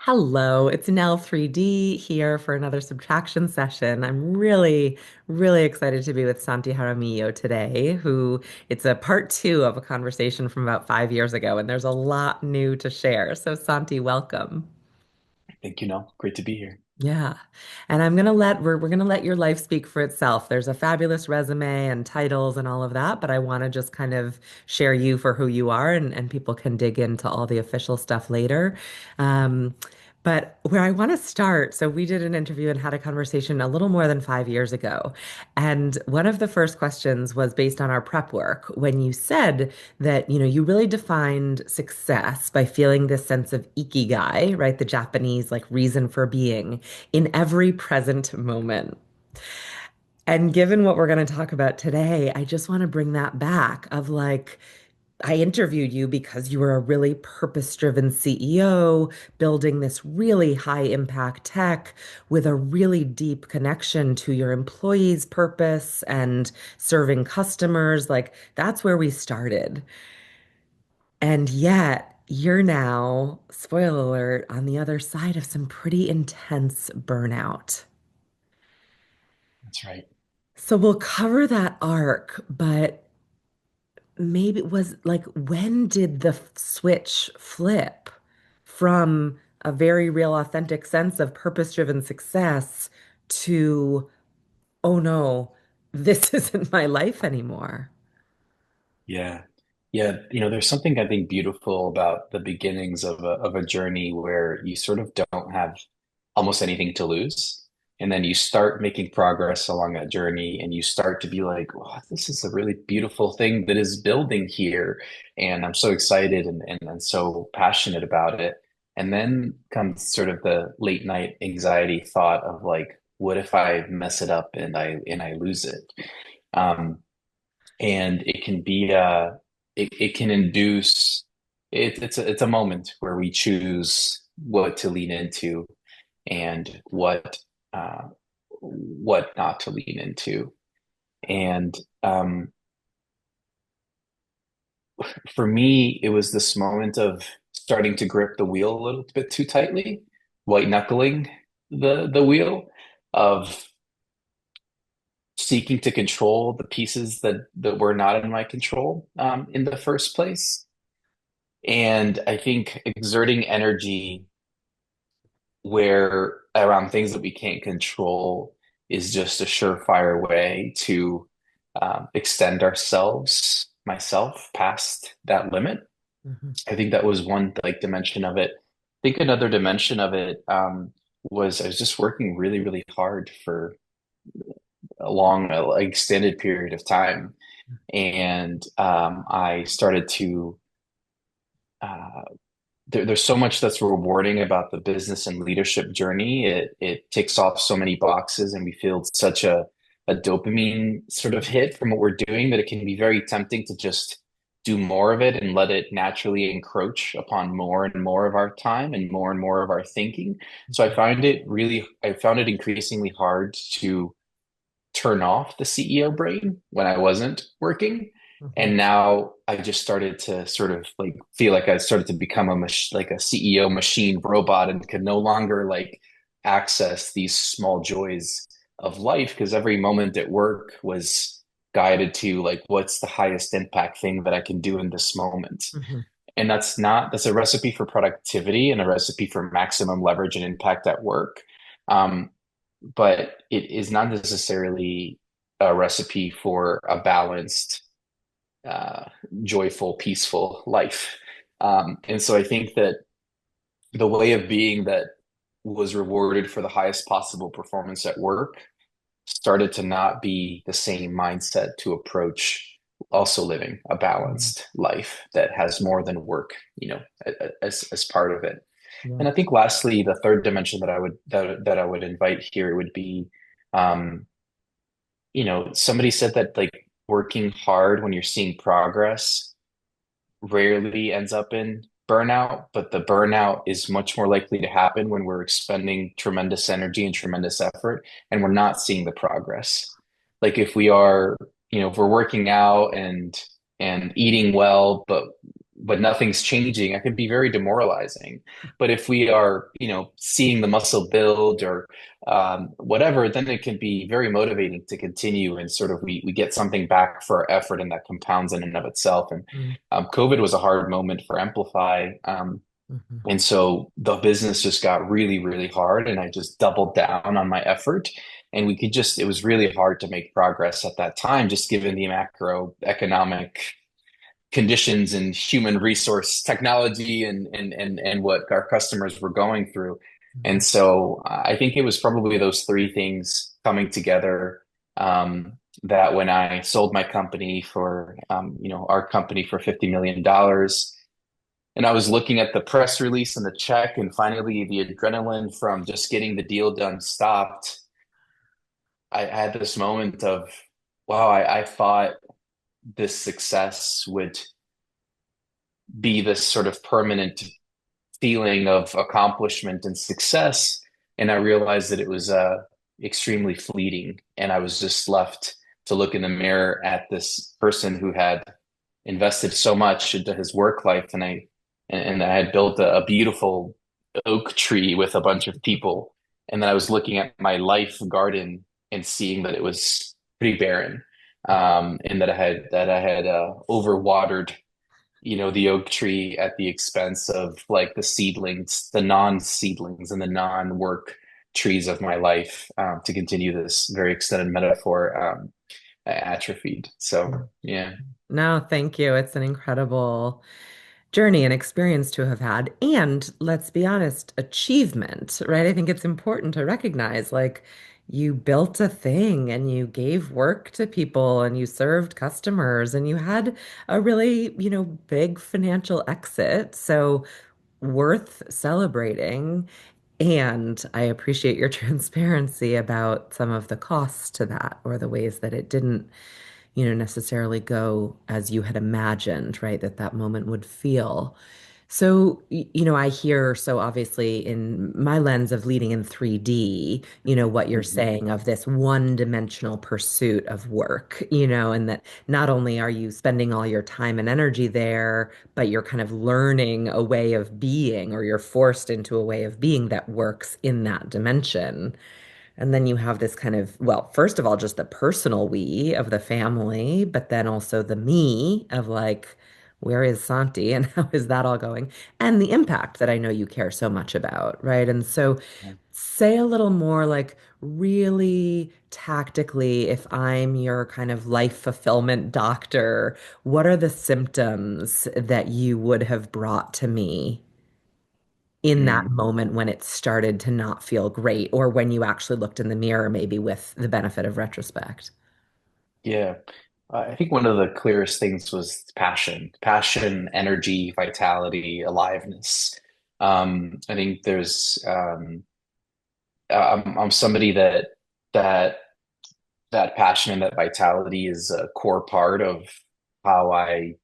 Hello, it's Nell 3D here for another subtraction session. I'm really excited to be with Santi Jaramillo today, who it's a part two of a conversation from about 5 years ago, and there's a lot new to share. So, Santi, welcome. Thank you, Nell. Great to be here. Yeah. And we're gonna let your life speak for itself. There's a fabulous resume and titles and all of that, but I want to just kind of share you for who you are and people can dig into all the official stuff later. Um, but where I want to start, so we did an interview and had a conversation a little more than 5 years ago. And one of the first questions was based on our prep work when you said that, you really defined success by feeling this sense of ikigai, right? The Japanese like reason for being in every present moment. And given what we're going to talk about today, I just want to bring that back of like, I interviewed you because you were a really purpose-driven CEO, building this really high impact tech with a really deep connection to your employees' purpose and serving customers. Like, that's where we started. And yet, you're now, spoiler alert, on the other side of some pretty intense burnout. That's right. So we'll cover that arc, but maybe it was like, when did the switch flip from a very real, authentic sense of purpose-driven success to, oh no, this isn't my life anymore? Yeah. Yeah. There's something I think beautiful about the beginnings of a journey where you sort of don't have almost anything to lose. And then you start making progress along that journey and you start to be like, wow, this is a really beautiful thing that is building here. And I'm so excited and so passionate about it. And then comes sort of the late night anxiety thought of like, what if I mess it up and I lose it? Um, and it can be it can induce it's a moment where we choose what to lean into and what not to lean into. And for me, it was this moment of starting to grip the wheel a little bit too tightly, white knuckling the wheel of seeking to control the pieces that were not in my control in the first place. And I think exerting energy where around things that we can't control is just a surefire way to extend ourselves, myself, past that limit. Mhm. I think that was one like dimension of it. I think another dimension of it was I was just working really hard for a long, extended period of time, and I started to uh, there's so much that's rewarding about the business and leadership journey. It ticks off so many boxes, and we feel such a dopamine sort of hit from what we're doing that it can be very tempting to just do more of it and let it naturally encroach upon more and more of our time and more of our thinking. So I found it increasingly hard to turn off the CEO brain when I wasn't working. Mhm. And now I just started to sort of like feel like I started to become like a CEO machine robot and could no longer like access these small joys of life because every moment at work was guided to like what's the highest impact thing that I can do in this moment. Mhm. And that's a recipe for productivity and a recipe for maximum leverage and impact at work. Um, but it is not necessarily a recipe for a balanced, uh, joyful, peaceful life. And so I think that the way of being that was rewarded for the highest possible performance at work started to not be the same mindset to approach also living a Mhm. balanced life that has more than work, as part of it. Yeah. And I think lastly, the third dimension that I would invite here would be, um, somebody said that like working hard when you're seeing progress rarely ends up in burnout, but the burnout is much more likely to happen when we're expending tremendous energy and tremendous effort and we're not seeing the progress. Like if we are, if we're working out and eating well, but but nothing's changing, it can be very demoralizing. But if we are, seeing the muscle build or whatever, then it can be very motivating to continue, and sort of we get something back for our effort, and that compounds in and of itself. And Mm, COVID was a hard moment for Amplify. mhm, And so the business just got really, really hard, and I just doubled down on my effort. And it was really hard to make progress at that time, just given the macroeconomic conditions and human resource technology and what our customers were going through. And mhm, so I think it was probably those three things coming together, that when I sold my company for, our company for $50 million, and I was looking at the press release and the check, and finally the adrenaline from just getting the deal done stopped. I had this moment of, wow, I thought this success would be this sort of permanent feeling of accomplishment and success. And I realized that it was extremely fleeting. And I was just left to look in the mirror at this person who had invested so much into his work life. And I had built a beautiful oak tree with a bunch of people. And then I was looking at my life garden and seeing that it was pretty barren. And that I had overwatered, the oak tree at the expense of like the seedlings, the non-seedlings and the non-work trees of my life, to continue this very extended metaphor, atrophied. So mm. yeah. No, thank you. It's an incredible journey and experience to have had. And let's be honest, achievement, right? I think it's important to recognize like you built a thing and you gave work to people and you served customers and you had a really, big financial exit. So worth celebrating. And I appreciate your transparency about some of the costs to that or the ways that it didn't necessarily go as you had imagined, right? That moment would feel. So, I hear so obviously in my lens of leading in 3D, what you're Mhm. saying of this one-dimensional pursuit of work, and that not only are you spending all your time and energy there, but you're kind of learning a way of being, or you're forced into a way of being that works in that dimension. And then you have this kind of, well, first of all, just the personal we of the family, but then also the me of like, where is Santi and how is that all going? And the impact that I know you care so much about, right? And so say a little more like really tactically, if I'm your kind of life fulfillment doctor, what are the symptoms that you would have brought to me in that Mm. moment when it started to not feel great, or when you actually looked in the mirror, maybe with the benefit of retrospect? Yeah. I think one of the clearest things was passion, energy, vitality, aliveness. I think I'm somebody that that passion and that vitality is a core part of how I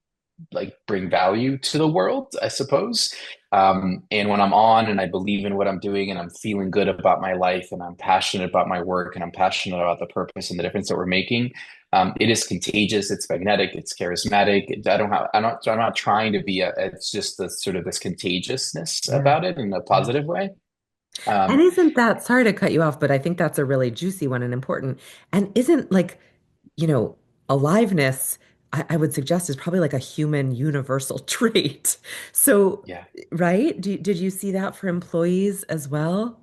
like bring value to the world, I suppose. And when I'm on and I believe in what I'm doing and I'm feeling good about my life and I'm passionate about my work and I'm passionate about the purpose and the difference that we're making, it is contagious. It's magnetic. It's charismatic. I'm not trying to be it's just the sort of this contagiousness Yeah. about it in a Yeah. positive way. And Um, isn't that, sorry to cut you off, but I think that's a really juicy one and important. And isn't like, you know, aliveness, I would suggest is probably like a human universal trait. So, yeah. right? Did you see that for employees as well?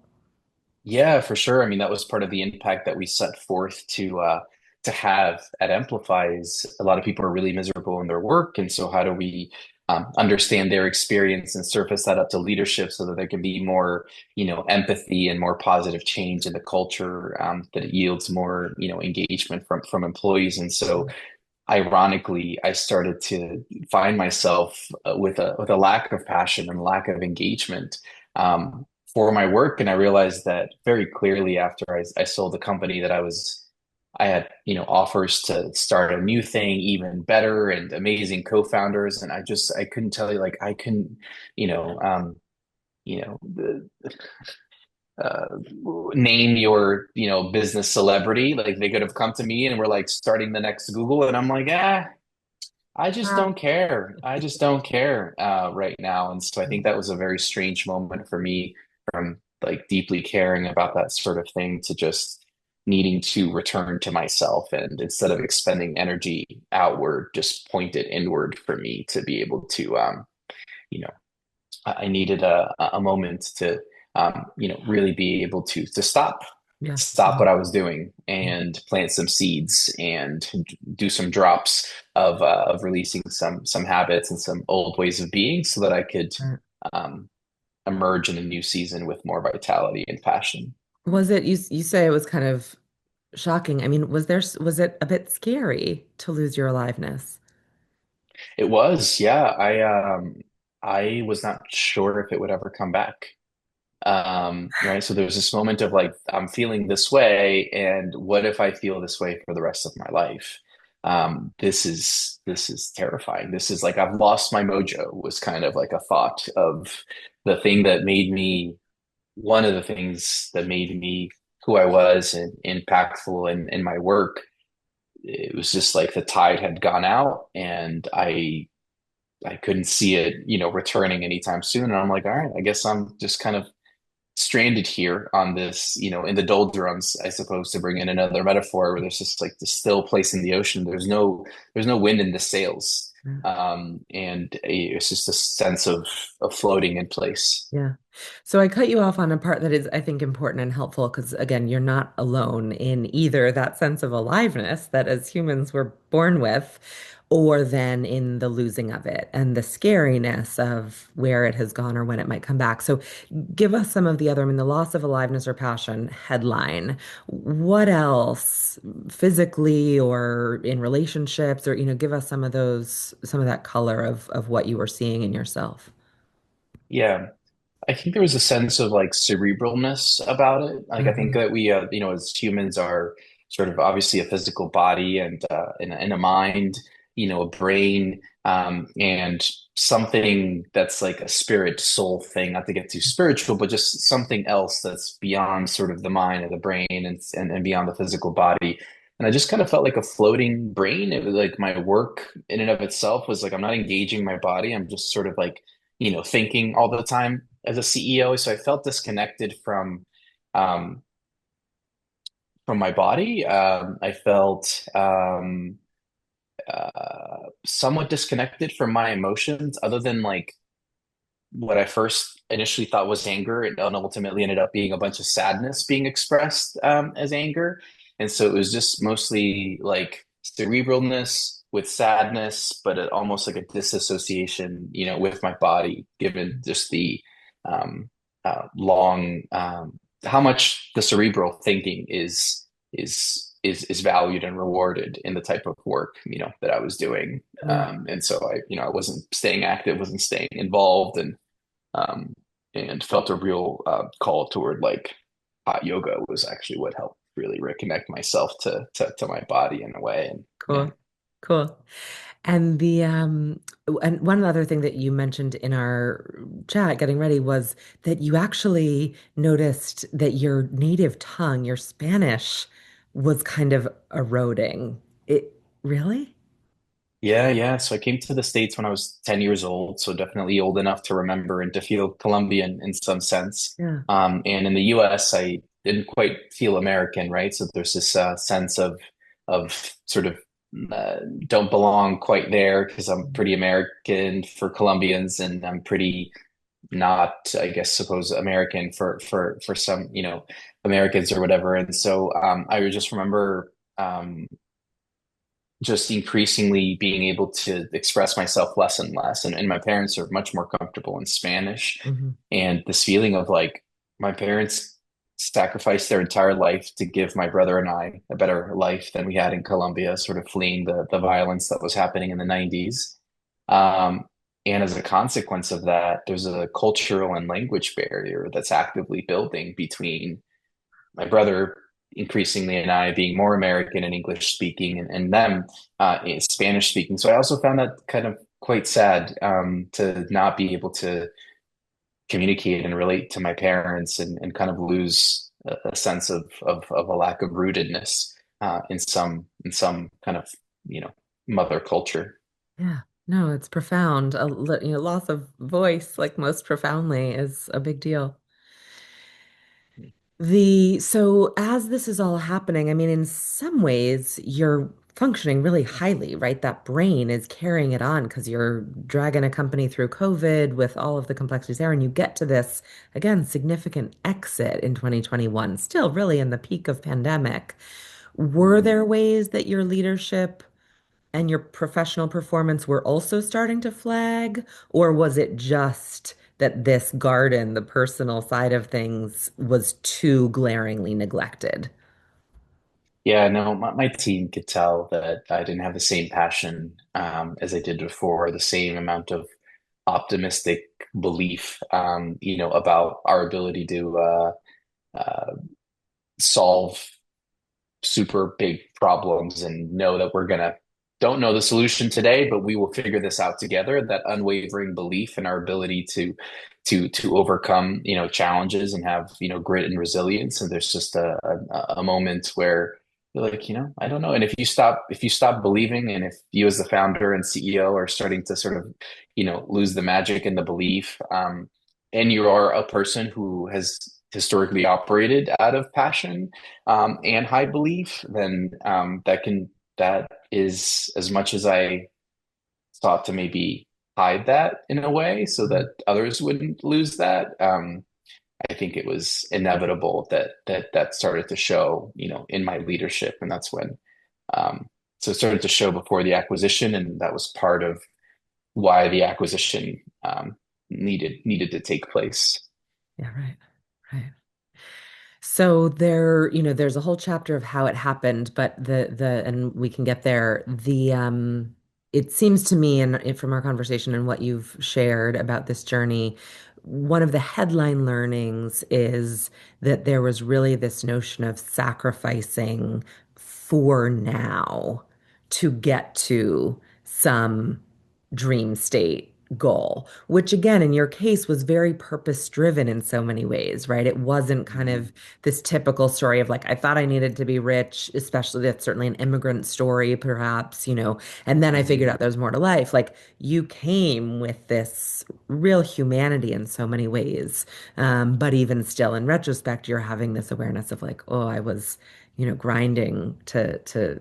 Yeah, for sure. I mean, that was part of the impact that we set forth to have at Amplify. Is a lot of people are really miserable in their work, and so how do we understand their experience and surface that up to leadership so that there can be more, empathy and more positive change in the culture, that it yields more, engagement from employees. And so ironically, I started to find myself with a lack of passion and lack of engagement, for my work, and I realized that very clearly after I sold the company that I had, offers to start a new thing, even better and amazing co-founders, and I couldn't tell you, like I couldn't, you know, you know, the, uh, name your, business celebrity. Like they could have come to me and were like starting the next Google, and I'm like, ah. I just Ah, don't care. I just don't care right now. And so I think that was a very strange moment for me from like deeply caring about that sort of thing to just needing to return to myself. And instead of expending energy outward, just point it inward for me to be able to, you know, I needed a moment to, really be able to yeah. stop what I was doing and plant some seeds and do some drops of releasing some habits and some old ways of being so that I could Right. um, emerge in a new season with more vitality and passion. Was it you say it was kind of shocking. I mean, was it a bit scary to lose your aliveness? It was, yeah. I was not sure if it would ever come back. Right. So there's this moment of like, I'm feeling this way, and what if I feel this way for the rest of my life? This is terrifying. This is like I've lost my mojo was kind of like a thought of the thing that made me one of the things that made me who I was and impactful in my work. It was just like the tide had gone out and I couldn't see it, returning anytime soon. And I'm like, all right, I guess I'm just kind of stranded here on this, in the doldrums, I suppose, to bring in another metaphor, where there's just like this still place in the ocean. There's no wind in the sails. And it's just a sense of floating in place. Yeah. So I cut you off on a part that is, I think, important and helpful because, again, you're not alone in either that sense of aliveness that as humans we're born with, or then in the losing of it and the scariness of where it has gone or when it might come back. So give us some of the other, I mean, the loss of aliveness or passion headline. What else physically or in relationships or, give us some of some of that color of what you were seeing in yourself. Yeah. I think there was a sense of like cerebralness about it. Like I think Mhm. that we, as humans are sort of obviously a physical body and a mind, a brain, and something that's like a spirit soul thing, not to get too spiritual, but just something else that's beyond sort of the mind and the brain and beyond the physical body. And I just kind of felt like a floating brain. It was like my work in and of itself was like I'm not engaging my body. I'm just sort of like thinking all the time as a CEO. So I felt disconnected um, from my body. I felt somewhat disconnected from my emotions, other than like what I first initially thought was anger, and ultimately ended up being a bunch of sadness being expressed as anger. And so it was just mostly like cerebralness with sadness, but almost like a disassociation, with my body, given just the long how much the cerebral thinking is valued and rewarded in the type of work that I was doing. Yeah. And so I wasn't staying active, wasn't staying involved, um, and felt a real call toward like hot yoga was actually what helped really reconnect myself to my body in a way. And yeah, Cool. Cool. And and one other thing that you mentioned in our chat getting ready was that you actually noticed that your native tongue, your Spanish, was kind of eroding. It really? yeah. So I came to the States when I was 10 years old, so definitely old enough to remember and to feel Colombian in some sense. Yeah. And in the US, I didn't quite feel American, right? So there's this sense of sort of don't belong quite there because I'm pretty American for Colombians, and I'm pretty not, I guess, suppose American for some, Americans or whatever. And so I would just remember just increasingly being able to express myself less and less. And my parents are much more comfortable in Spanish. Hmm. And this feeling of like my parents sacrificed their entire life to give my brother and I a better life than we had in Colombia, sort of fleeing the violence that was happening in the 90s. Um, and as a consequence of that, there's a cultural and language barrier that's actively building between my brother increasingly and I being more American and English speaking, and them Spanish speaking. So I also found that kind of quite sad to not be able to communicate and relate to my parents and kind of lose a sense of a lack of rootedness in some kind of, mother culture. Yeah. No, it's profound. Loss of voice, like most profoundly, is a big deal. So as this is all happening, I mean, in some ways, you're functioning really highly, right? That brain is carrying it on because you're dragging a company through COVID with all of the complexities there, and you get to this, again, significant exit in 2021, still really in the peak of pandemic. Were Mhm. there ways that your leadership and your professional performance were also starting to flag? Or was it just that this garden, the personal side of things, was too glaringly neglected? Yeah, no, my team could tell that I didn't have the same passion as I did before, the same amount of optimistic belief, about our ability to uh, solve super big problems and know that we're gonna don't know the solution today, but we will figure this out together. That unwavering belief in our ability to overcome, challenges and have, grit and resilience. And there's just a moment where you're like, I don't know. And if you stop believing, and if you as the founder and CEO are starting to sort of, lose the magic and the belief, and you are a person who has historically operated out of passion and high belief, then that is as much as I sought to maybe hide that in a way so that others wouldn't lose that. I think it was inevitable that started to show, in my leadership, and that's when so it started to show before the acquisition, and that was part of why the acquisition needed to take place. Yeah, right. Right. So there, there's a whole chapter of how it happened, but and we can get there. It seems to me, and from our conversation and what you've shared about this journey, one of the headline learnings is that there was really this notion of sacrificing for now to get to some dream state goal, which again, in your case, was very purpose driven in so many ways, right? It wasn't kind Mhm. of this typical story of like, I thought I needed to be rich, especially that's certainly an immigrant story, perhaps, and then I figured Mhm. out there's more to life. Like, you came with this real humanity in so many ways. But even still, in retrospect, you're having this awareness of like, oh, I was, grinding to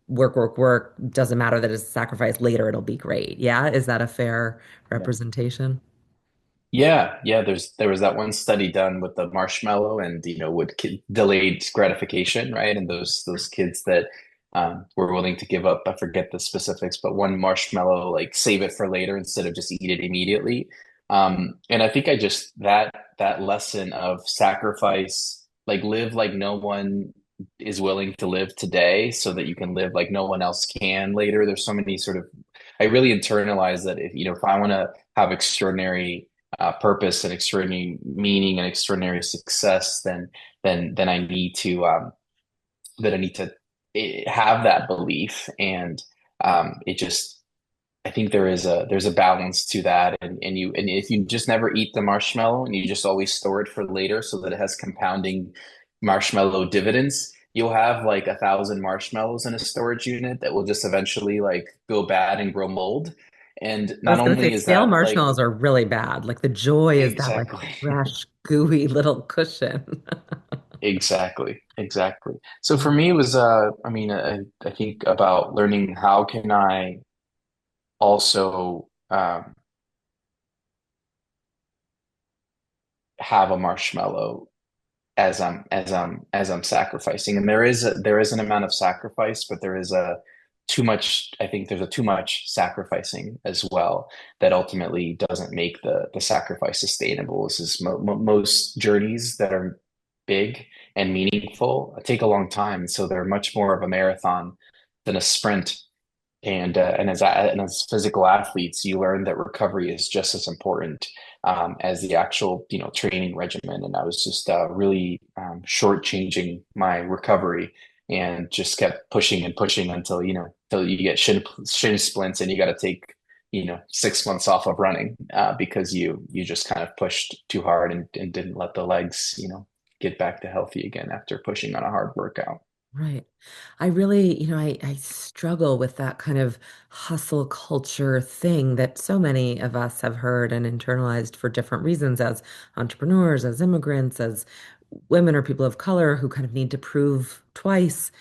work, work, work. Doesn't matter that it's a sacrifice. Later, it'll be great. Yeah. Is that a fair Yeah. representation? Yeah. There was that one study done with the marshmallow and with delayed gratification, right? And those kids that were willing to give up. I forget the specifics, but one marshmallow, like save it for later instead of just eat it immediately. And I think I just that lesson of sacrifice, like live like no one is willing to live today, so that you can live like no one else can later. There's so many sort of I really internalize that if I want to have extraordinary purpose and extraordinary meaning and extraordinary success, then I need to have that belief, and it just I think there's a balance to that, and if you just never eat the marshmallow and you just always store it for later so that it has compounding marshmallow dividends, you'll have like 1,000 marshmallows in a storage unit that will just eventually like go bad and grow mold. And I was not gonna say only is stale that like marshmallows are really bad. Like the joy is that like exactly fresh, gooey little cushion. exactly. So Yeah. for me, it was I mean, I think about learning how can I also have a marshmallow as I'm sacrificing. And there is an amount of sacrifice, but there is a too much, I think there's a too much sacrificing as well that ultimately doesn't make the sacrifice sustainable. This is most journeys that are big and meaningful take a long time. So they're much more of a marathon than a sprint. And as physical athletes, you learn that recovery is just as important as the actual training regimen. And I was just really shortchanging my recovery and just kept pushing and pushing until you get shin splints and you got to take 6 months off of running because you just kind of pushed too hard and didn't let the legs get back to healthy again after pushing on a hard workout. Right. I really, I struggle with that kind of hustle culture thing that so many of us have heard and internalized for different reasons as entrepreneurs, as immigrants, as women or people of color who kind of need to prove twice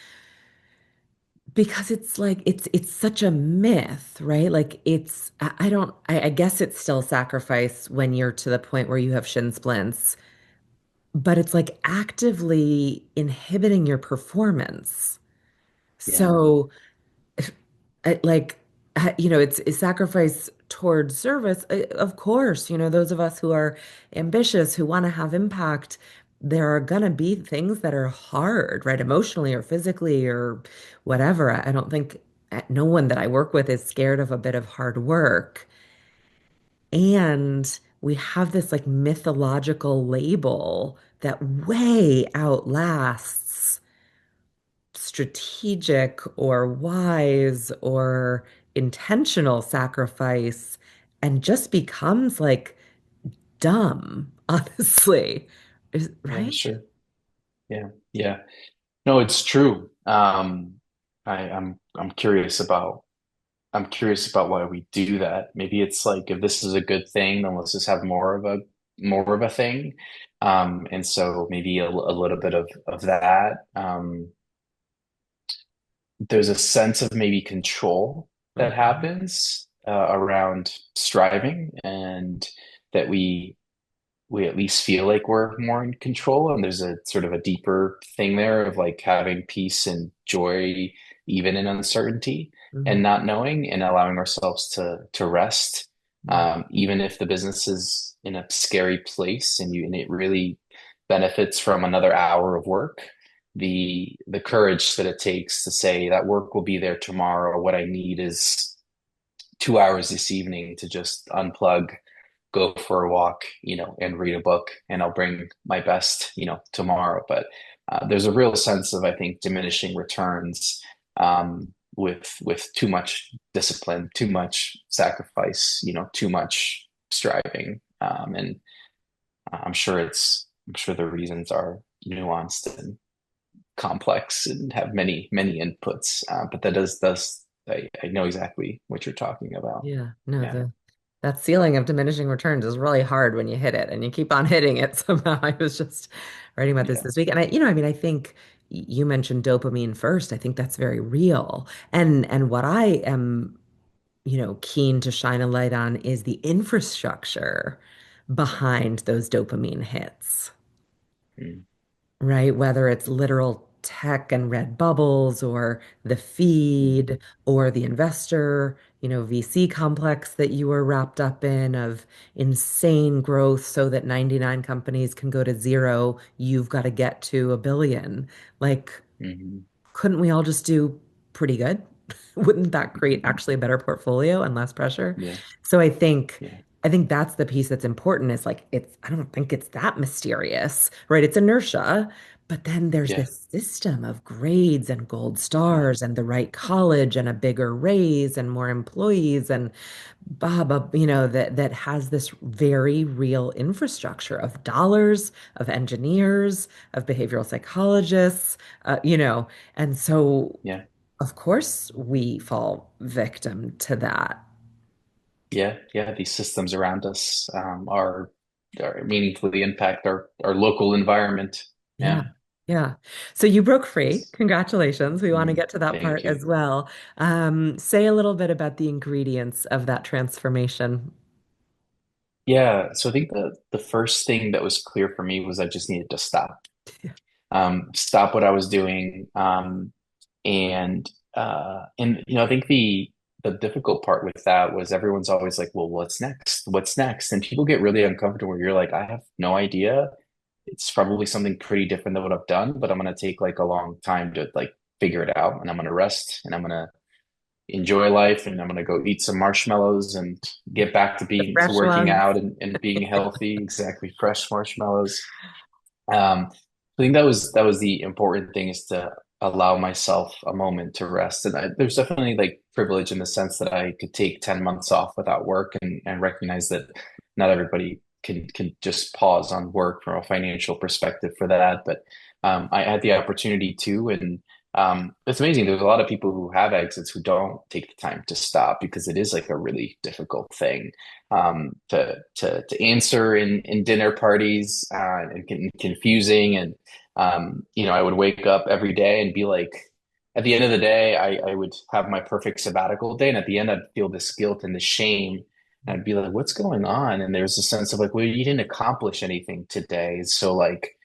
because it's like it's such a myth, right? Like I don't I guess it's still sacrifice when you're to the point where you have shin splints, but it's like actively inhibiting your performance. Yeah, So like it's sacrifice towards service. Of course, those of us who are ambitious, who want to have impact, there are gonna be things that are hard, right? Emotionally or physically or whatever. I don't think no one that I work with is scared of a bit of hard work. And we have this like mythological label that way outlasts strategic or wise or intentional sacrifice and just becomes like dumb, honestly. yeah, Right? sure. Yeah, yeah. No, it's true. I'm curious about why we do that. Maybe it's like if this is a good thing, then let's just have more of a thing. And so maybe a little bit of that. There's a sense of maybe control that Mhm. happens around striving, and that we at least feel like we're more in control. And there's a sort of a deeper thing there of like having peace and joy, even in uncertainty and Mhm. not knowing, and allowing ourselves to rest, Mhm. even if the business is in a scary place and it really benefits from another hour of work. The courage that it takes to say that work will be there tomorrow. What I need is 2 hours this evening to just unplug, go for a walk, and read a book, and I'll bring my best, tomorrow. But there's a real sense of, I think, diminishing returns with too much discipline, too much sacrifice, too much striving, and I'm sure the reasons are nuanced and complex and have many many inputs. But that does I know exactly what you're talking about. Yeah, no, Yeah, the that ceiling of diminishing returns is really hard when you hit it and you keep on hitting it somehow. I was just writing about this yeah, this week and I mean, I think you mentioned dopamine first. I think that's very real. And what I am keen to shine a light on is the infrastructure behind those dopamine hits, mm, right? Whether it's literal tech and red bubbles or the mm, feed or the investor, VC complex that you were wrapped up in of insane growth so that 99 companies can go to zero, you've got to get to a billion. Like, mm, couldn't we all just do pretty good? Wouldn't that create mm. actually a better portfolio and less pressure? Yeah, So I think yeah, I think that's the piece that's important is like I don't think it's that mysterious, right? It's inertia, but then there's yeah, this system of grades and gold yeah, stars and the right college and a bigger raise and more employees and that has this very real infrastructure of dollars, of engineers, of behavioral psychologists, and so, yeah, of course, we fall victim to that. yeah, yeah. These systems around us are meaningfully impact our local environment. Yeah. Yeah. Yeah. So you broke free. Congratulations. We want to Mm, get to that thank part as you. well. Say a little bit about the ingredients of that transformation. Yeah, so I think the first thing that was clear for me was I just needed to stop. Stop what I was doing. And I think the difficult part with that was everyone's always like, well, what's next? What's next? And people get really uncomfortable where you're like, I have no idea. It's probably something pretty different than what I've done, but I'm gonna take like a long time to like figure it out, and I'm gonna rest, and I'm gonna enjoy life, and I'm gonna go eat some marshmallows and get back to The being to fresh working ones. out and being healthy. Exactly, fresh marshmallows. I think that was the important thing, is to allow myself a moment to rest. And there's definitely like privilege in the sense that I could take 10 months off without work, and recognize that not everybody can just pause on work from a financial perspective for that. But I had the opportunity to, and It's amazing. There's a lot of people who have exits who don't take the time to stop because it is like a really difficult thing to answer in dinner parties and confusing. And I would wake up every day and be like, at the end of the day, I would have my perfect sabbatical day, and at the end, I'd feel this guilt and this shame. And I'd be like, "What's going on?" And there's a sense of like, "Well, you didn't accomplish anything today, so like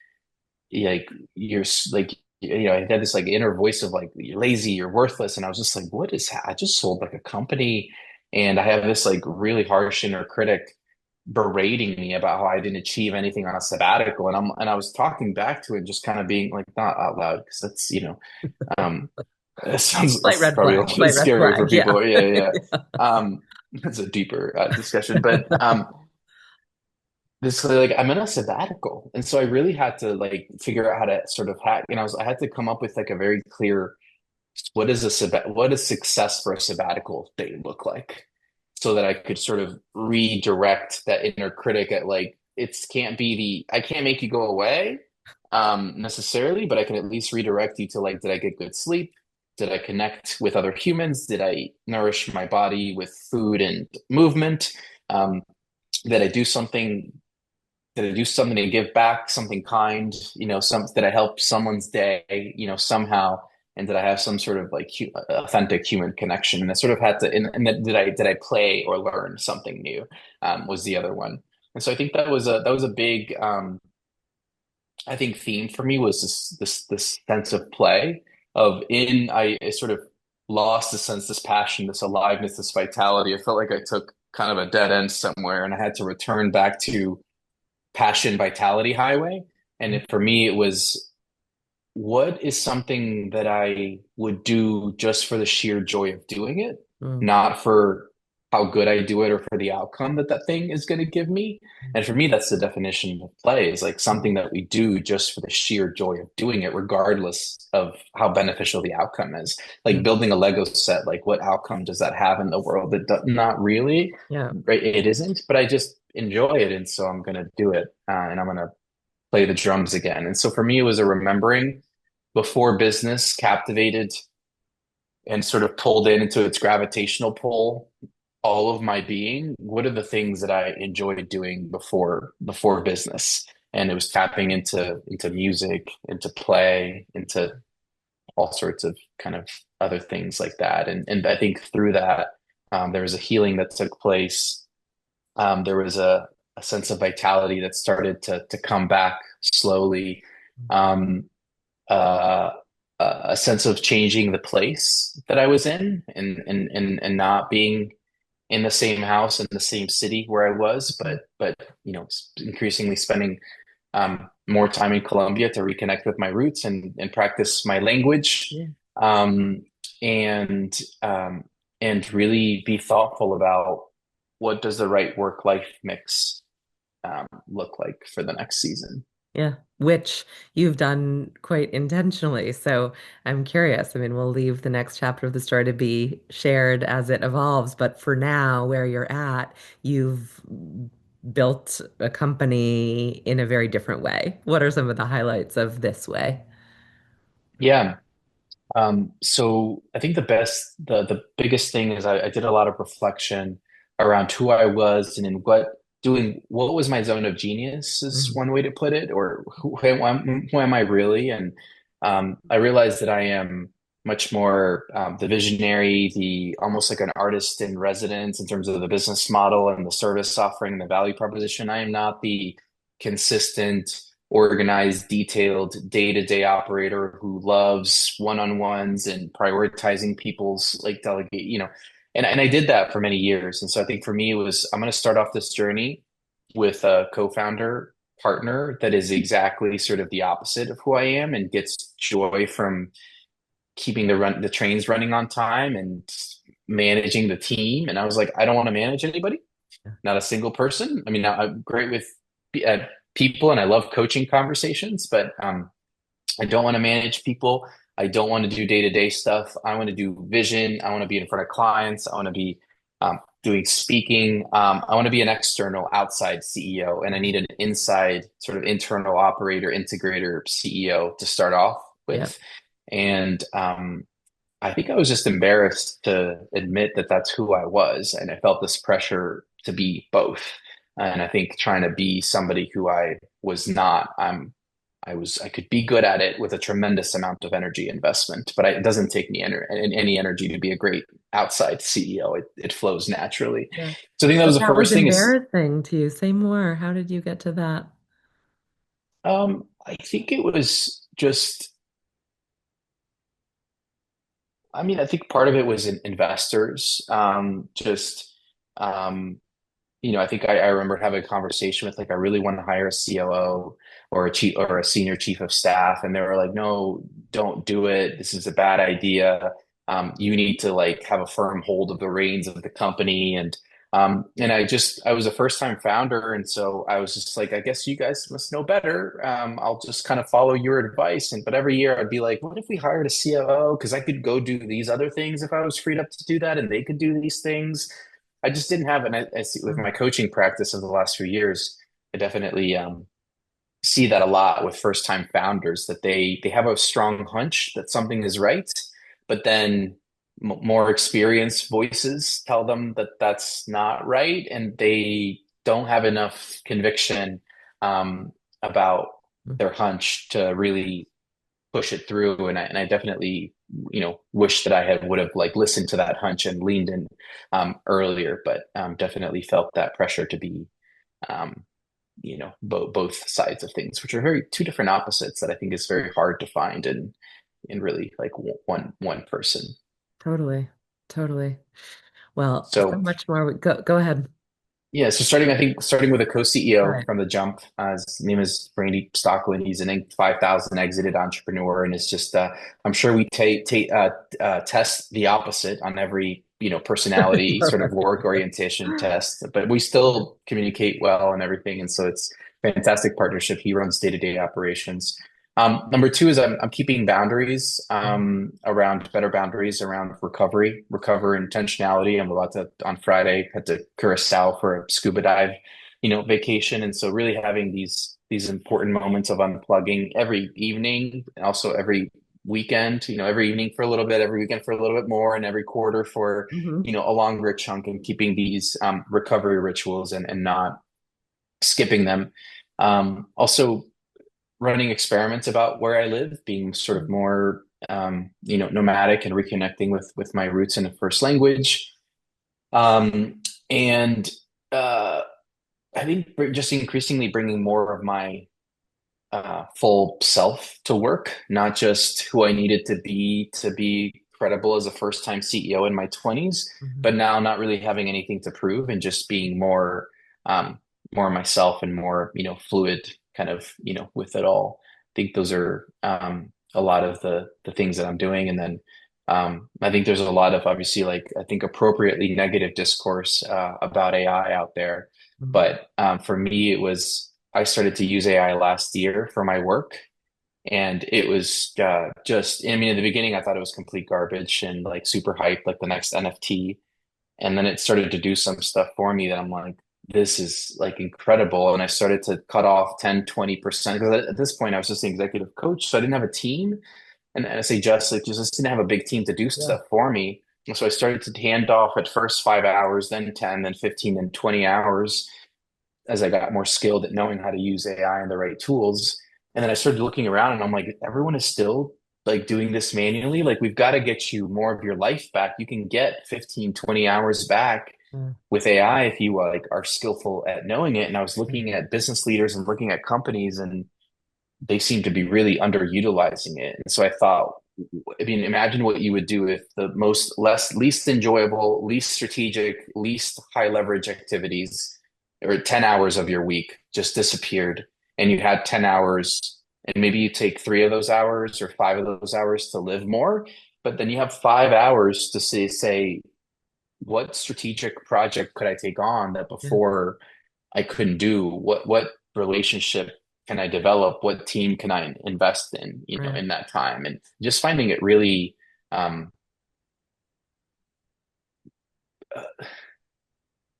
you're like I had this like inner voice of like you're lazy, you're worthless, and I was just like, what is I just sold like a company, and I have this like really harsh inner critic berating me about how I didn't achieve anything on a sabbatical, and I was talking back to it, just kind of being like not out loud because that's um it sounds it's probably a little bit Slight red scary for flag. Yeah. people. Yeah, yeah. It's a deeper discussion, but this like I'm in a sabbatical, and so I really had to like figure out how to sort of hack. I had to come up with like a very clear what does success for a sabbatical day look like, so that I could sort of redirect that inner critic at like it's can't be I can't make you go away necessarily, but I can at least redirect you to like did I get good sleep? Did I connect with other humans? Did I nourish my body with food and movement? Um, did I do something did I do something to give back, something kind, did I help someone's day, somehow, and did I have some sort of like authentic human connection? And I sort of had to, and then did I play or learn something new? Was the other one. And so I think that was a big, I think theme for me was this sense of play I sort of lost this sense, this passion, this aliveness, this vitality. I felt like I took kind of a dead end somewhere, and I had to return back to passion vitality highway. And for me, it was what is something that I would do just for the sheer joy of doing it, Mm. not for how good I do it or for the outcome that that thing is going to give me. And for me, that's the definition of play is like something that we do just for the sheer joy of doing it, regardless of how beneficial the outcome is. Like Mm. building a Lego set, like what outcome does that have in the world? Not really, Yeah. right? It isn't, but I just enjoy it. And so I'm going to do it and I'm going to play the drums again. And so for me, it was a remembering before business captivated and sort of pulled in into its gravitational pull all of my being. What are the things that I enjoyed doing before business? And it was tapping into music, into play, into all sorts of kind of other things like that. And I think through that, there was a healing that took place. There was a sense of vitality that started to come back slowly. Um, uh, a sense of changing the place that I was in and not being in the same house in the same city where I was, but increasingly spending more time in Colombia to reconnect with my roots and practice my language, Yeah. um, and um, and really be thoughtful about what does the right work-life mix look like for the next season. Yeah, which you've done quite intentionally. So I'm curious. I mean, we'll leave the next chapter of the story to be shared as it evolves. But for now, where you're at, you've built a company in a very different way. What are some of the highlights of this way? Yeah. So I think the biggest thing is I did a lot of reflection around who I was and in what was my zone of genius is Mhm. one way to put it, or who am I really? And I realized that I am much more the visionary, the almost like an artist in residence in terms of the business model and the service offering and the value proposition. I am not the consistent organized, detailed day-to-day operator who loves one-on-ones and prioritizing people's like delegate, and I did that for many years. And so I think for me it was I'm going to start off this journey with a co-founder partner that is exactly sort of the opposite of who I am and gets joy from keeping the trains running on time and managing the team. And I was like, I don't want to manage anybody, not a single person. I mean, I'm great with uh, people and I love coaching conversations, but I don't want to manage people. I don't want to do day-to-day stuff. I want to do vision. I want to be in front of clients. I want to be doing speaking. I want to be an external outside CEO, and I need an inside sort of internal operator, integrator, CEO to start off Yeah. with. And I think I was just embarrassed to admit that that's who I was. And I felt this pressure to be both. And I think trying to be somebody who I was not, I could be good at it with a tremendous amount of energy investment, but it doesn't take me any energy to be a great outside CEO. It flows naturally. Yeah. So I think that was But the that was first thing is, embarrassing to you. Say more. How did you get to that? I think it was just, I mean, I think part of it was investors, just, um, I think I remember having a conversation with like, I really want to hire a COO or a chief or a senior chief of staff. And they were like, no, don't do it. This is a bad idea. You need to like have a firm hold of the reins of the company. And I was a first time founder. And so I was just like, I guess you guys must know better. I'll just kind of follow your advice. But every year I'd be like, what if we hired a COO? Because I could go do these other things if I was freed up to do that, and they could do these things. I just didn't have, and I see with my coaching practice of the last few years, I definitely see that a lot with first time founders that they have a strong hunch that something is right, but then more experienced voices tell them that that's not right, and they don't have enough conviction about their hunch to really push it through. And I definitely, wish that I had would have like listened to that hunch and leaned in earlier, but definitely felt that pressure to be, um, both sides of things, which are very two different opposites that I think is very hard to find in really like one person. Totally. Totally. Well, so So much more. Go ahead. yeah, so I think starting with a co-CEO Right. from the jump. His name is Randy Stocklin. He's an Inc. 5,000 exited entrepreneur, and it's just I'm sure we test the opposite on every personality sort of work orientation test, but we still communicate well and everything, and so it's fantastic partnership. He runs day-to-day operations. Number two is I'm keeping boundaries around better boundaries around recover intentionality. I'm about to on Friday head to Curacao for a scuba dive, vacation, and so really having these important moments of unplugging every evening, and also every weekend. Every evening for a little bit, every weekend for a little bit more, and every quarter for Hmm. a longer chunk, and keeping these recovery rituals and not skipping them. Also running experiments about where I live, being sort of more nomadic and reconnecting with my roots in a first language. And uh, I think just increasingly bringing more of my full self to work, not just who I needed to be credible as a first time CEO in my 20s, Hmm. but now not really having anything to prove and just being um, more myself and more, fluid kind of, with it all. I think those are a lot of the things that I'm doing. And then I think there's a lot of obviously like I think appropriately negative discourse about AI out there. But for me, it was I started to use AI last year for my work. And it was just, I mean, in the beginning, I thought it was complete garbage and like super hype, like the next NFT. And then it started to do some stuff for me that I'm like, this is like incredible. And I started to cut off 10, 20%. Because at this point, I was just an executive coach. So I didn't have a team. And I say just like, just didn't have a big team to do Yeah. stuff for me. And so I started to hand off at first 5 hours, then 10, then 15, then 20 hours as I got more skilled at knowing how to use AI and the right tools. And then I started looking around and I'm like, everyone is still like doing this manually. Like, we've got to get you more of your life back. You can get 15, 20 hours back Yeah. with AI if you like are skillful at knowing it. And I was Yeah. looking at business leaders and looking at companies, and they seem to be really underutilizing it. And so I thought, I mean, imagine what you would do if the least enjoyable, least strategic, least high leverage activities or 10 hours of your week just disappeared, and you had 10 hours, and maybe you take 3 of those hours or 5 of those hours to live more, but then you have 5 hours to say what strategic project could I take on that Yeah. before I couldn't do? What relationship can I develop? What team can I invest in, Right. in that time? And just finding it really um,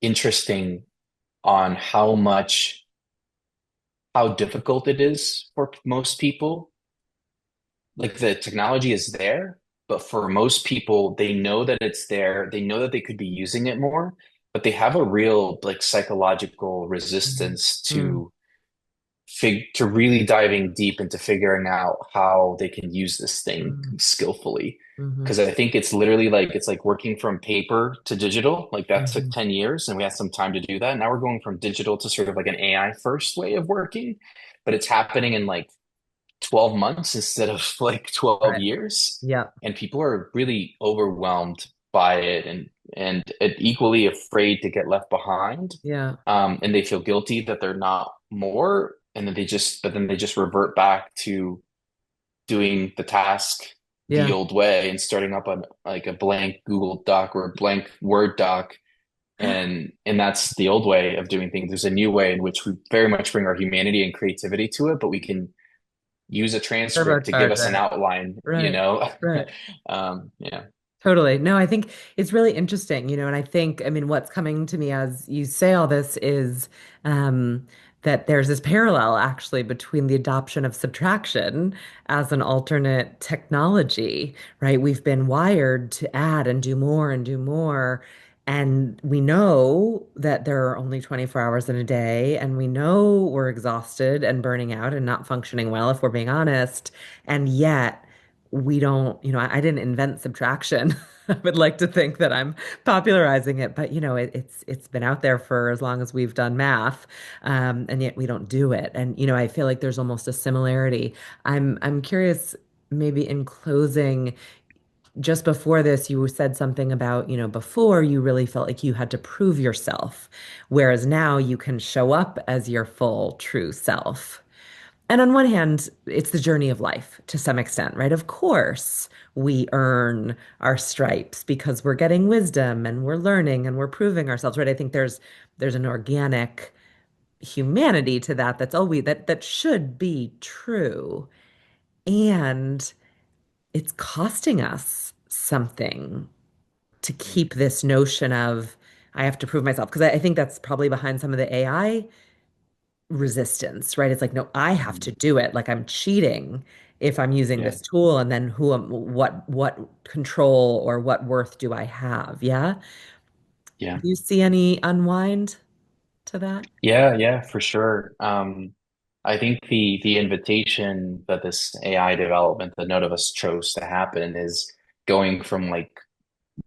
interesting on how difficult it is for most people like the technology is there, but for most people, they know that it's there. They know that they could be using it more, but they have a real like psychological Mm, resistance mm, to really diving deep into figuring out how they can use this thing mm, skillfully. mhm, Because I think it's literally like it's like working from paper to digital. Like that took mhm. 10 years and we had some time to do that. Now we're going from digital to sort of like an AI first way of working, but it's happening in like 12 months instead of like 12 Right. years. Yeah. And people are really overwhelmed by it and equally afraid to get left behind. Yeah. And they feel guilty that they're not more. And then but then they just revert back to doing the task the Yeah. old way and starting up on like a blank Google Doc or a blank Word doc. And that's the old way of doing things. There's a new way in which we very much bring our humanity and creativity to it, but we can use a transcript to give Turbocharge us an it. outline, you Right. know? Right. Yeah. Totally. No, I think it's really interesting, and I think, I mean, what's coming to me as you say all this is um, that there's this parallel actually between the adoption of subtraction as an alternate technology, right? We've been wired to add and do more and do more. And we know that there are only 24 hours in a day, and we know we're exhausted and burning out and not functioning well, if we're being honest. And yet, we don't, I didn't invent subtraction. I would like to think that I'm popularizing it, but it's been out there for as long as we've done math, and yet we don't do it. And I feel like there's almost a similarity. I'm curious, maybe in closing, just before this, you said something about, before you really felt like you had to prove yourself, whereas now you can show up as your full, true self. And on one hand, it's the journey of life to some extent, right? Of course, we earn our stripes because we're getting wisdom and we're learning and we're proving ourselves, right? I think there's an organic humanity to that that's always that should be true. And it's costing us something to keep this notion of I have to prove myself because I think that's probably behind some of the AI resistance, right? It's like, no, I have to Mhm. do it. Like I'm cheating if I'm using Yeah. this tool, and then what control or what worth do I have? Yeah. Yeah. Do you see any unwind to that? Yeah, yeah, for sure. I think the invitation that this AI development that none of us chose to happen is going from like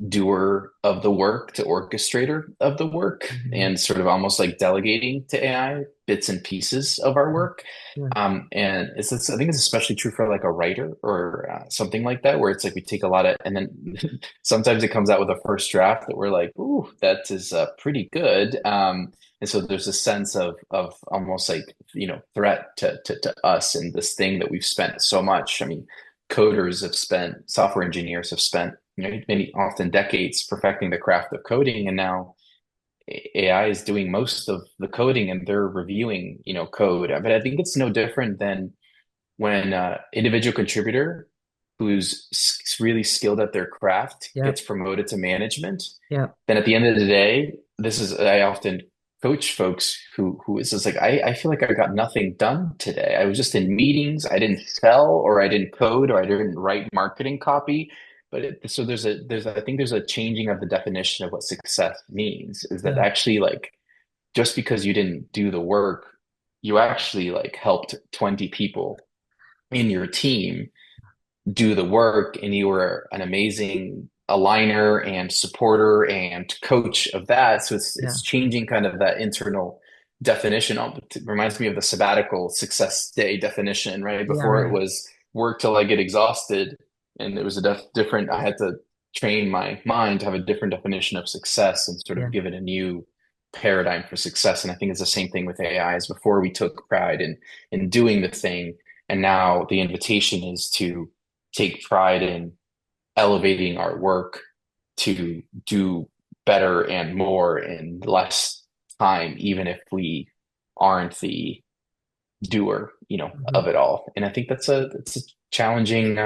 doer of the work to orchestrator of the work Mhm. and sort of almost like delegating to AI bits and pieces of our Yeah. work. Yeah. And I think it's especially true for like a writer or something like that, where it's like we take a lot of, and then sometimes it comes out with a first draft that we're like, ooh, that is pretty good. And so there's a sense of almost like, threat to us and this thing that we've spent so much. I mean, software engineers have spent, many often decades perfecting the craft of coding, and now AI is doing most of the coding and they're reviewing, code. But I think it's no different than when individual contributor who's really skilled at their craft Yep. gets promoted to management. Yep. Then at the end of the day, I often coach folks who is just like, I feel like I got nothing done today. I was just in meetings, I didn't sell or I didn't code or I didn't write marketing copy. So I think there's a changing of the definition of what success means, is that Yeah. actually like just because you didn't do the work, you actually like helped 20 people in your team do the work, and you were an amazing aligner and supporter and coach of that. So Yeah. it's changing kind of that internal definition. It reminds me of the sabbatical success day definition, right? Yeah. Before it Right. was work till I get exhausted, and it was different. I had to train my mind to have a different definition of success and sort Yeah. of give it a new paradigm for success. And I think it's the same thing with AI. Is before we took pride in doing the thing, and now the invitation is to take pride in elevating our work to do better and more in less time, even if we aren't the doer, Mhm. of it all. And I think it's a challenging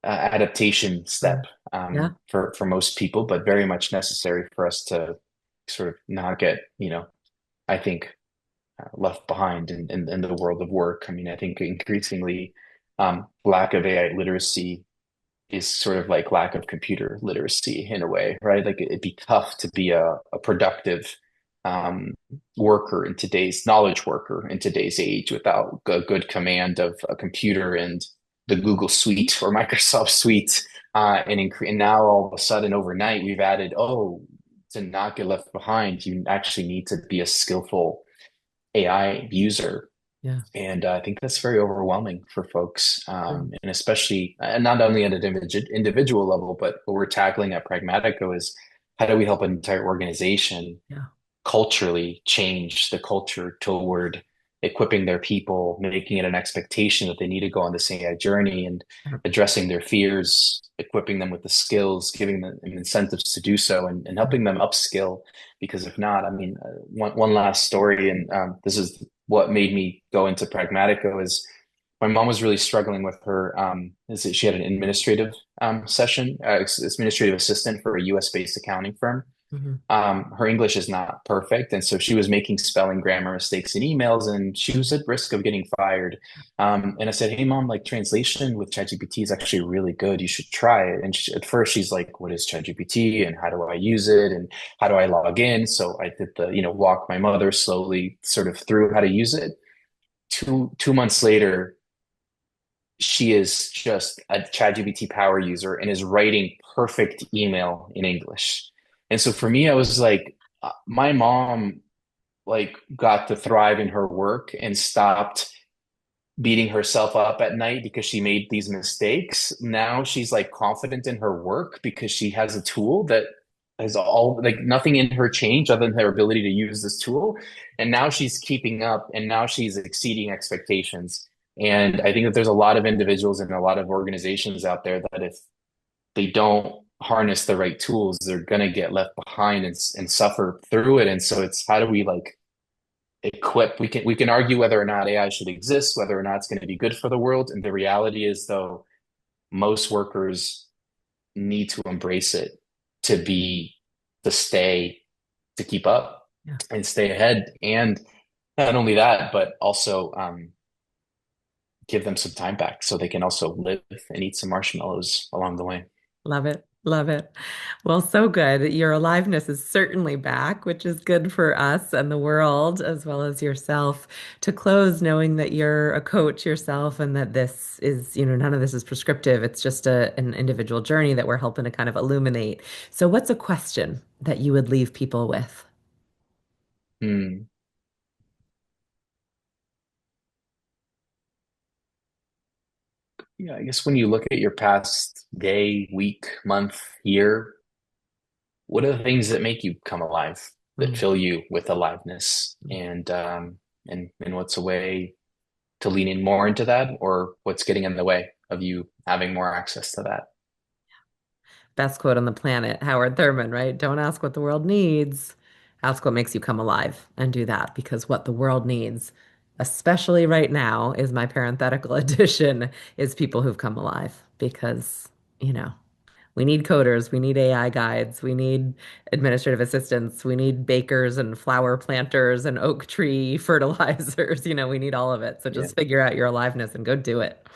adaptation Yeah. step Yeah. for most people, but very much necessary for us to sort of not get, I think left behind in the world of work. I mean, I think increasingly lack of AI literacy is sort of like lack of computer literacy in a way, right? Like it'd be tough to be a productive um, worker in today's knowledge worker in today's age without a good command of a computer and the Google Suite or Microsoft Suite. And now all of a sudden overnight we've added, oh, to not get left behind, you actually need to be a skillful AI user. Yeah. And I think that's very overwhelming for folks, True. and especially and not only at an individual level, but what we're tackling at Pragmatico is how do we help an entire organization Yeah. culturally change the culture toward equipping their people, making it an expectation that they need to go on this AI journey and addressing their fears, equipping them with the skills, giving them incentives to do so, and helping them upskill. Because if not, I mean, one last story, and this is what made me go into Pragmatico is my mom was really struggling with her is that she had an administrative session administrative assistant for a US based accounting firm. Mhm. Her English is not perfect, and so she was making spelling grammar mistakes in emails, and she was at risk of getting fired. And I said, "Hey, mom, like translation with ChatGPT is actually really good. You should try it." And at first, she's like, "What is ChatGPT, and how do I use it, and how do I log in?" So I did the, walk my mother slowly, sort of through how to use it. Two months later, she is just a ChatGPT power user and is writing perfect email in English. And so for me, I was like, my mom like got to thrive in her work and stopped beating herself up at night because she made these mistakes. Now she's like confident in her work because she has a tool that has all like nothing in her change other than her ability to use this tool. And now she's keeping up and now she's exceeding expectations. And I think that there's a lot of individuals and a lot of organizations out there that if they don't harness the right tools, they're going to get left behind and suffer through it. And so it's how do we like equip we can argue whether or not AI should exist, whether or not it's going to be good for the world. And the reality is though, most workers need to embrace it to be to stay to keep up Yeah. and stay ahead. And not only that, but also give them some time back so they can also live and eat some marshmallows along the way. Love it. Love it. Well, so good. Your aliveness is certainly back, which is good for us and the world, as well as yourself. To close, knowing that you're a coach yourself and that this is, none of this is prescriptive. It's just an individual journey that we're helping to kind of illuminate. So, what's a question that you would leave people with? Hmm. Yeah, I guess when you look at your past day, week, month, year, what are the things that make you come alive, that Mm. fill you with aliveness? And what's a way to lean in more into that, or what's getting in the way of you having more access to that? Best quote on the planet, Howard Thurman, right? Don't ask what the world needs. Ask what makes you come alive and do that because what the world needs, especially right now, is my parenthetical addition, is people who've come alive because, you know, we need coders, we need AI guides, we need administrative assistants, we need bakers and flower planters and oak tree fertilizers. We need all of it. So Yeah, just figure out your aliveness and go do it.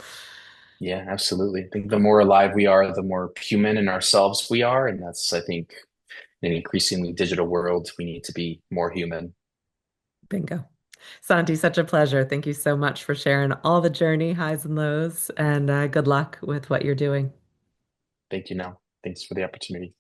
yeah, absolutely. I think the more alive we are, the more human in ourselves we are, and that's, I think, in an increasingly digital world, we need to be more human. Bingo. Santi, such a pleasure. Thank you so much for sharing all the journey, highs and lows, and good luck with what you're doing. Thank you now. Thanks for the opportunity.